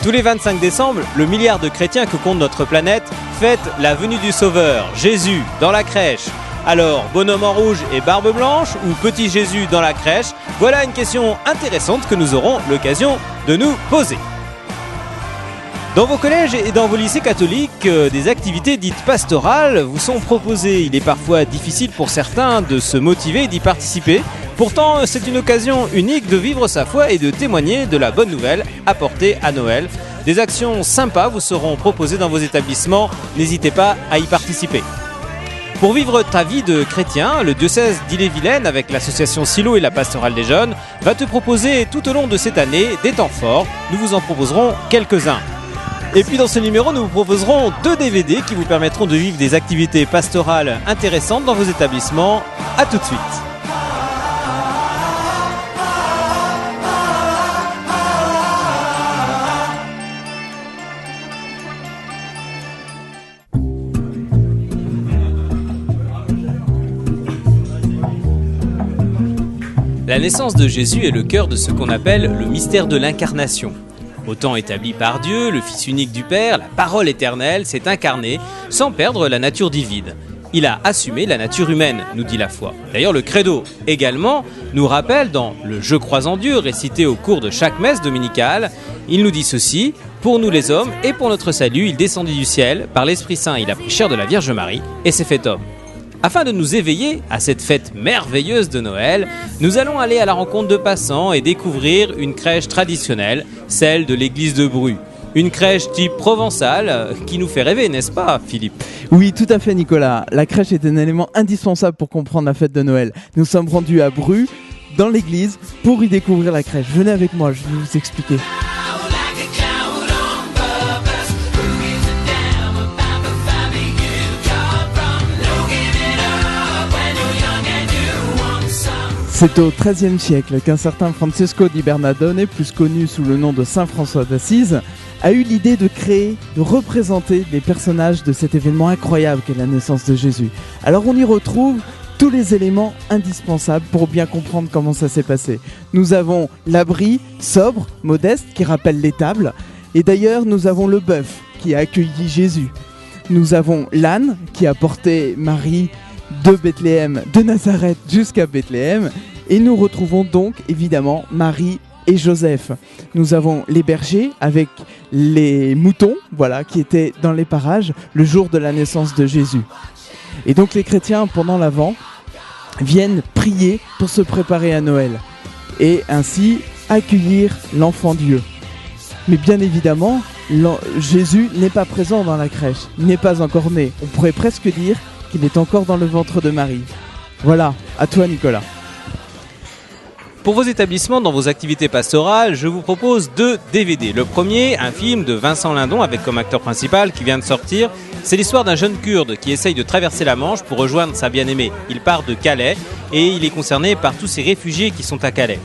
Tous les 25 décembre, le milliard de chrétiens que compte notre planète fête la venue du Sauveur, Jésus, dans la crèche. Alors, bonhomme en rouge et barbe blanche ou petit Jésus dans la crèche? Voilà une question intéressante que nous aurons l'occasion de nous poser. Dans vos collèges et dans vos lycées catholiques, des activités dites pastorales vous sont proposées. Il est parfois difficile pour certains de se motiver et d'y participer. Pourtant, c'est une occasion unique de vivre sa foi et de témoigner de la bonne nouvelle apportée à Noël. Des actions sympas vous seront proposées dans vos établissements. N'hésitez pas à y participer. Pour vivre ta vie de chrétien, le diocèse d'Ille-et-Vilaine, avec l'association Silo et la pastorale des jeunes, va te proposer tout au long de cette année des temps forts. Nous vous en proposerons quelques-uns. Et puis dans ce numéro, nous vous proposerons 2 DVD qui vous permettront de vivre des activités pastorales intéressantes dans vos établissements. A tout de suite. La naissance de Jésus est le cœur de ce qu'on appelle le mystère de l'incarnation. Au temps établi par Dieu, le Fils unique du Père, la parole éternelle, s'est incarné sans perdre la nature divine. Il a assumé la nature humaine, nous dit la foi. D'ailleurs, le credo également nous rappelle dans le « Je crois en Dieu » récité au cours de chaque messe dominicale, il nous dit ceci: « Pour nous les hommes et pour notre salut, il descendit du ciel, par l'Esprit Saint il a pris chair de la Vierge Marie et s'est fait homme. » Afin de nous éveiller à cette fête merveilleuse de Noël, nous allons aller à la rencontre de passants et découvrir une crèche traditionnelle, celle de l'église de Bru. Une crèche type provençale qui nous fait rêver, n'est-ce pas, Philippe ? Oui, tout à fait, Nicolas. La crèche est un élément indispensable pour comprendre la fête de Noël. Nous sommes rendus à Bru, dans l'église, pour y découvrir la crèche. Venez avec moi, je vais vous expliquer. C'est au XIIIe siècle qu'un certain Francesco di Bernardone, plus connu sous le nom de Saint François d'Assise, a eu l'idée de créer, de représenter les personnages de cet événement incroyable qu'est la naissance de Jésus. Alors on y retrouve tous les éléments indispensables pour bien comprendre comment ça s'est passé. Nous avons l'abri sobre, modeste, qui rappelle l'étable, et d'ailleurs nous avons le bœuf qui a accueilli Jésus. Nous avons l'âne qui a porté Marie de Bethléem, de Nazareth jusqu'à Bethléem, et nous retrouvons donc évidemment Marie et Joseph. Nous avons les bergers avec les moutons, voilà, qui étaient dans les parages le jour de la naissance de Jésus. Et donc les chrétiens pendant l'Avent viennent prier pour se préparer à Noël et ainsi accueillir l'enfant Dieu. Mais bien évidemment, Jésus n'est pas présent dans la crèche, il n'est pas encore né. On pourrait presque dire qu'il est encore dans le ventre de Marie. Voilà, à toi Nicolas. Pour vos établissements, dans vos activités pastorales, je vous propose 2 DVD. Le premier, un film de Vincent Lindon avec comme acteur principal qui vient de sortir. C'est l'histoire d'un jeune Kurde qui essaye de traverser la Manche pour rejoindre sa bien-aimée. Il part de Calais et il est concerné par tous ces réfugiés qui sont à Calais.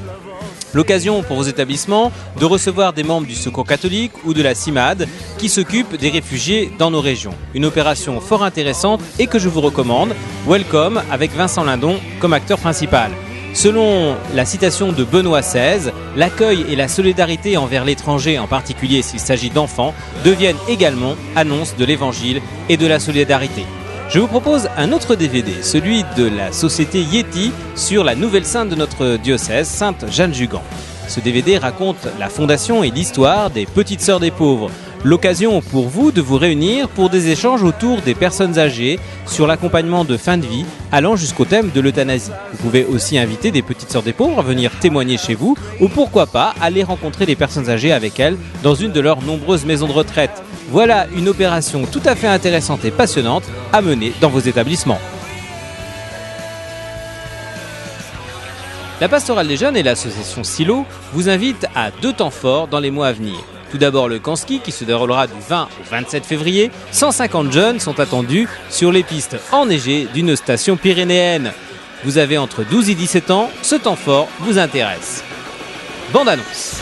L'occasion pour vos établissements de recevoir des membres du Secours catholique ou de la CIMAD qui s'occupent des réfugiés dans nos régions. Une opération fort intéressante et que je vous recommande, Welcome, avec Vincent Lindon comme acteur principal. Selon la citation de Benoît XVI, l'accueil et la solidarité envers l'étranger, en particulier s'il s'agit d'enfants, deviennent également annonce de l'évangile et de la solidarité. Je vous propose un autre DVD, celui de la société Yeti sur la nouvelle sainte de notre diocèse, Sainte Jeanne Jugan. Ce DVD raconte la fondation et l'histoire des Petites Sœurs des Pauvres. L'occasion pour vous de vous réunir pour des échanges autour des personnes âgées sur l'accompagnement de fin de vie allant jusqu'au thème de l'euthanasie. Vous pouvez aussi inviter des Petites Sœurs des Pauvres à venir témoigner chez vous ou pourquoi pas aller rencontrer des personnes âgées avec elles dans une de leurs nombreuses maisons de retraite. Voilà une opération tout à fait intéressante et passionnante à mener dans vos établissements. La Pastorale des Jeunes et l'association Silo vous invitent à 2 temps forts dans les mois à venir. Tout d'abord le camp ski qui se déroulera du 20 au 27 février. 150 jeunes sont attendus sur les pistes enneigées d'une station pyrénéenne. Vous avez entre 12 et 17 ans, ce temps fort vous intéresse. Bande annonce.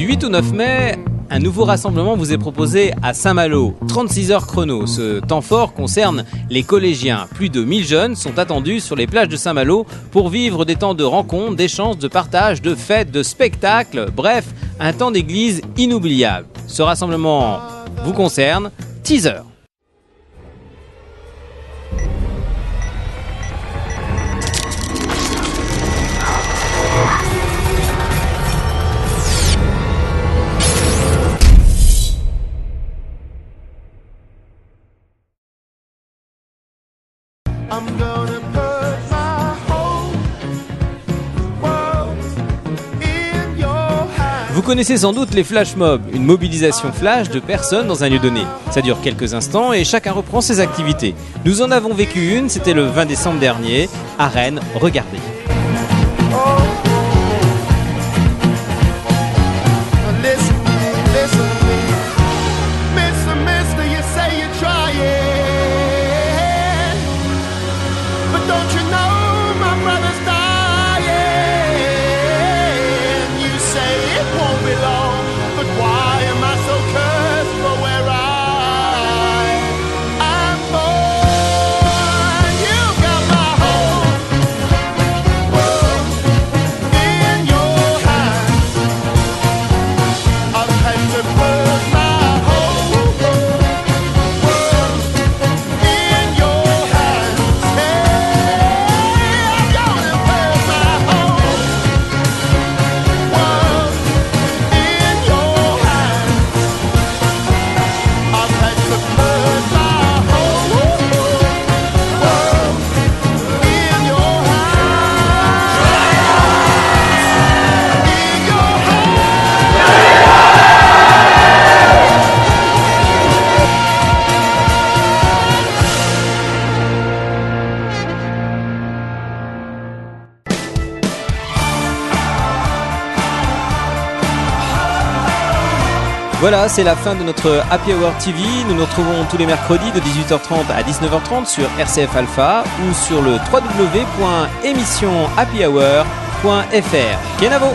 Du 8 au 9 mai, un nouveau rassemblement vous est proposé à Saint-Malo, 36 heures chrono. Ce temps fort concerne les collégiens. Plus de 1000 jeunes sont attendus sur les plages de Saint-Malo pour vivre des temps de rencontres, d'échanges, de partage, de fêtes, de spectacles. Bref, un temps d'église inoubliable. Ce rassemblement vous concerne. Teaser. Vous connaissez sans doute les flash mobs, une mobilisation flash de personnes dans un lieu donné. Ça dure quelques instants et chacun reprend ses activités. Nous en avons vécu une, c'était le 20 décembre dernier, à Rennes, regardez. Voilà, c'est la fin de notre Happy Hour TV. Nous nous retrouvons tous les mercredis de 18h30 à 19h30 sur RCF Alpha ou sur le www.émissionhappyhour.fr. Kenavo!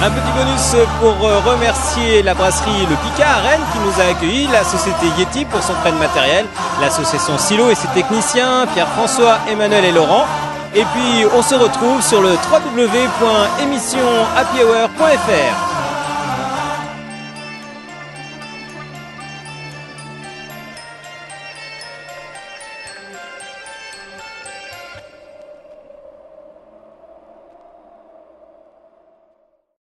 Un petit bonus pour remercier la brasserie Le Picard à Rennes qui nous a accueillis, la société Yeti pour son prêt de matériel, l'association Silo et ses techniciens, Pierre-François, Emmanuel et Laurent. Et puis on se retrouve sur le www.émissionhappyhour.fr.